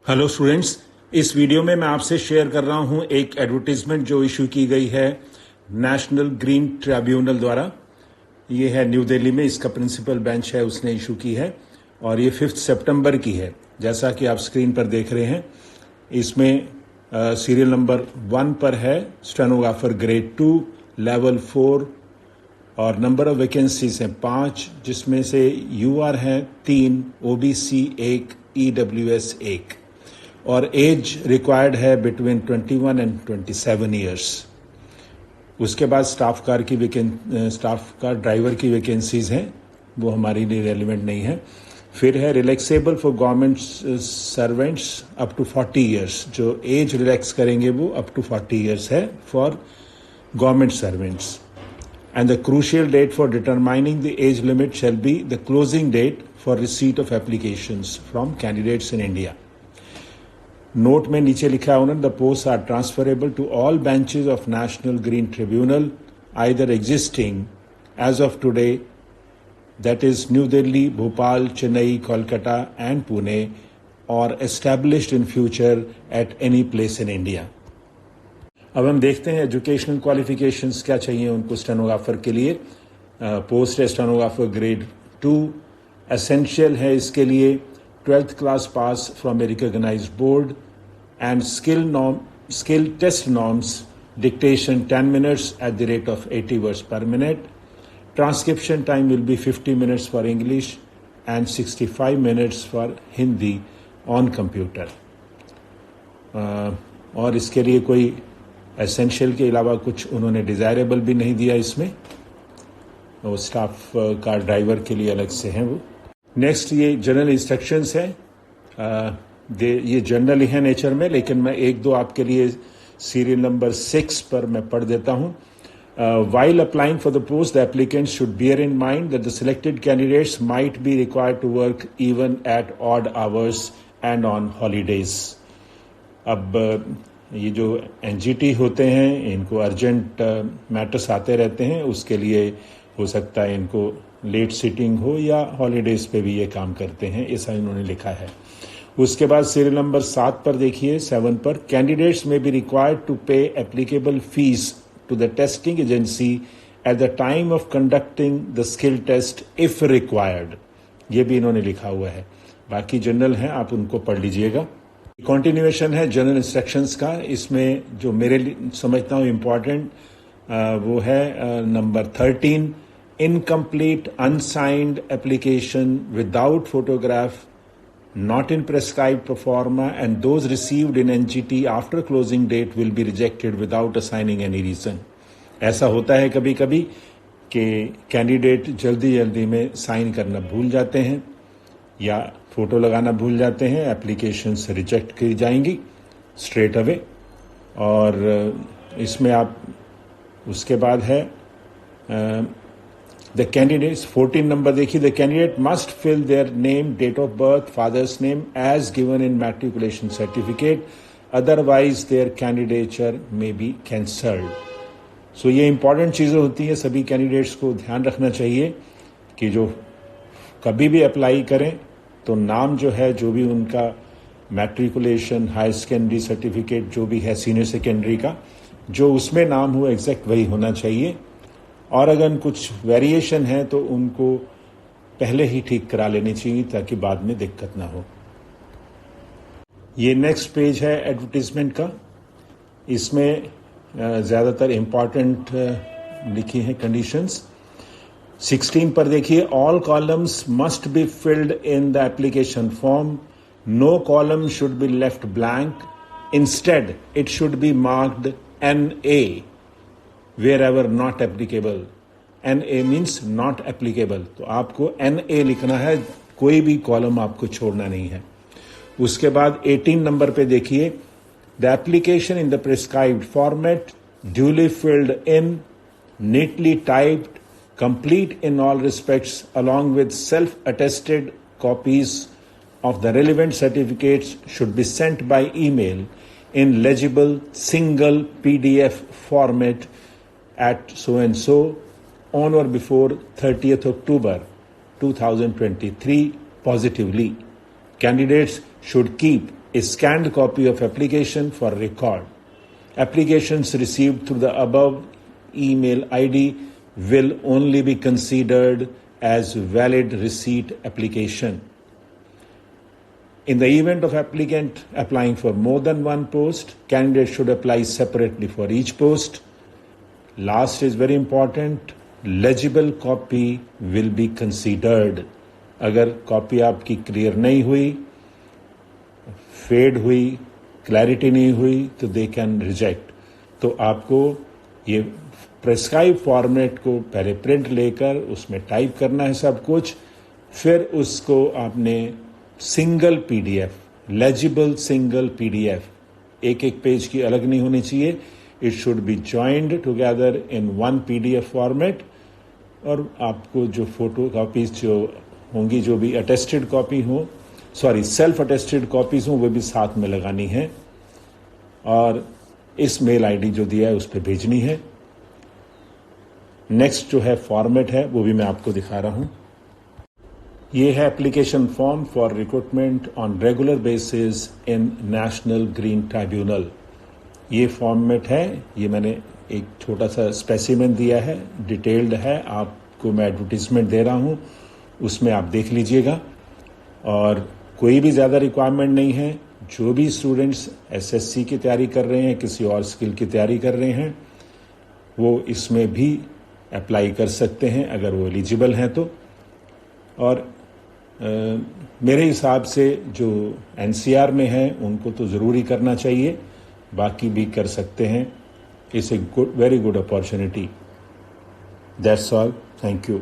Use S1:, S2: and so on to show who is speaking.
S1: Hello students, इस video में मैं आपसे शेयर कर रहा हूं एक एडवर्टीजमेंट जो इशू की गई है नेशनल ग्रीन ट्रिब्यूनल द्वारा। ये है न्यू दिल्ली में, इसका प्रिंसिपल बेंच है, उसने इशू की है और ये 5 सितंबर की है। जैसा कि आप स्क्रीन पर देख रहे हैं, इसमें सीरियल नंबर 1 पर है स्टेनोग्राफर ग्रेड 2 लेवल 4 और नंबर ऑफ वैकेंसीज हैं 5, जिसमें से यूआर हैं 3, ओबीसी 1, ईडब्ल्यूएस 1 और एज रिक्वायर्ड है बिटवीन 21 एंड 27 ईयर्स। उसके बाद स्टाफ कार ड्राइवर की वैकेंसीज हैं, वो हमारे लिए रेलिवेंट नहीं है। फिर है relaxable for government servants up to 40 years, जो एज रिलैक्स करेंगे वो अप टू 40 ईयर्स है for government servants. And the crucial date for determining the age limit shall be the closing date for receipt of applications from candidates in India. Note में नीचे लिखा है उन्होंने, the post are transferable to all benches of national green tribunal either existing as of today, that is new Delhi, Bhopal, Chennai, Kolkata and Pune, और established in future at any place in India. अब हम देखते हैं एजुकेशनल क्वालिफिकेशंस क्या चाहिए उनको स्टेनोग्राफर के लिए। पोस्ट है स्टेनोग्राफर ग्रेड 2। एसेंशियल है इसके लिए 12th class pass from a recognised board and skill test norms, dictation 10 minutes at the rate of 80 words per minute. Transcription time will be 50 minutes for English and 65 minutes for Hindi on computer. और इसके लिए कोई essential के अलावा कुछ उन्होंने desirable भी नहीं दिया इसमें, वो स्टाफ कार ड्राइवर के लिए अलग से हैं वो। नेक्स्ट ये जनरल इंस्ट्रक्शंस है, ये जनरल ही है नेचर में, लेकिन मैं एक दो आपके लिए सीरियल नंबर 6 पर मैं पढ़ देता हूँ। While applying for the post, the applicants should bear in mind that the selected candidates might be required to work even at odd hours and on holidays. अब ये जो एनजीटी होते हैं, इनको अर्जेंट मैटर्स आते रहते हैं, उसके लिए हो सकता है इनको लेट सिटिंग हो या हॉलीडेज पे भी ये काम करते हैं, ऐसा इन्होंने लिखा है। उसके बाद सीरियल नंबर 7 पर देखिए, 7 पर, candidates may be required to pay applicable fee to the testing agency at the time of conducting the skill test if required, ये भी इन्होंने लिखा हुआ है। बाकी जनरल हैं, आप उनको पढ़ लीजिएगा। कॉन्टिन्यूएशन है जनरल इंस्ट्रक्शंस का। इसमें जो मेरे लिए समझता हूँ इम्पॉर्टेंट वो है number 13, incomplete unsigned application without photograph not in prescribed proforma and those received in NGT after closing date will be rejected without assigning any reason. ऐसा होता है कभी कभी कि कैंडिडेट जल्दी में साइन करना भूल जाते हैं या फोटो लगाना भूल जाते हैं, एप्लीकेशन से रिजेक्ट की जाएंगी स्ट्रेट अवे। और इसमें आप उसके बाद है द कैंडिडेट्स 14 नंबर देखिए, the candidate must fill their name, date of birth, father's name as given in matriculation certificate, otherwise their candidature may be cancelled. So ये इंपॉर्टेंट चीज़ें होती हैं, सभी कैंडिडेट्स को ध्यान रखना चाहिए कि जो कभी भी अप्लाई करें तो नाम जो है, जो भी उनका मैट्रिकुलेशन, हायर सेकेंडरी सर्टिफिकेट जो भी है सीनियर सेकेंडरी का, जो उसमें नाम हो एग्जैक्ट वही होना चाहिए। और अगर कुछ वेरिएशन है तो उनको पहले ही ठीक करा लेनी चाहिए ताकि बाद में दिक्कत ना हो। ये नेक्स्ट पेज है एडवर्टीजमेंट का। इसमें ज़्यादातर इम्पॉर्टेंट लिखी हैं कंडीशंस। 16 पर देखिए, all columns must be filled in the application form, no column should be left blank, instead it should be marked NA wherever not applicable. NA means not applicable, तो आपको NA लिखना है, कोई भी कॉलम आपको छोड़ना नहीं है। उसके बाद 18 नंबर पे देखिए, the application in the prescribed format, duly filled in, neatly typed, complete in all respects, along with self-attested copies of the relevant certificates, should be sent by email in legible single PDF format at so and so on or before 30th October 2023 positively. Candidates should keep a scanned copy of application for record. Applications received through the above email ID will only be considered as valid receipt application. In the event of applicant applying for more than one post, candidate should apply separately for each post. Last is very important. Legible copy will be considered. अगर copy आपकी clear नहीं हुई, fade हुई, clarity नहीं हुई, तो they can reject. तो आपको ये प्रेस्क्राइब फॉर्मेट को पहले प्रिंट लेकर उसमें टाइप करना है सब कुछ, फिर उसको आपने single PDF, legible single PDF, एक एक पेज की अलग नहीं होनी चाहिए. It should B joined together in one PDF format. और आपको जो फोटो कॉपीज जो होंगी, जो भी अटेस्टेड कॉपी हो, सेल्फ अटेस्टेड कॉपीज हो, वो भी साथ में लगानी है और इस मेल आईडी जो दिया है उस पर भेजनी है. नेक्स्ट जो है फॉर्मेट है वो भी मैं आपको दिखा रहा हूं. ये है application form for recruitment on regular basis in national green tribunal. ये फॉर्मेट है. ये मैंने एक छोटा सा स्पेसिमेन दिया है, डिटेल्ड है. आपको मैं एडवर्टीजमेंट दे रहा हूं, उसमें आप देख लीजिएगा. और कोई भी ज़्यादा रिक्वायरमेंट नहीं है. जो भी स्टूडेंट्स एसएससी की तैयारी कर रहे हैं, किसी और स्किल की तैयारी कर रहे हैं, वो इसमें भी अप्लाई कर सकते हैं अगर वो एलिजिबल हैं तो. और मेरे हिसाब से जो एनसीआर में है उनको तो ज़रूर ही करना चाहिए, बाकी भी कर सकते हैं. It's a very good opportunity. That's all. Thank you.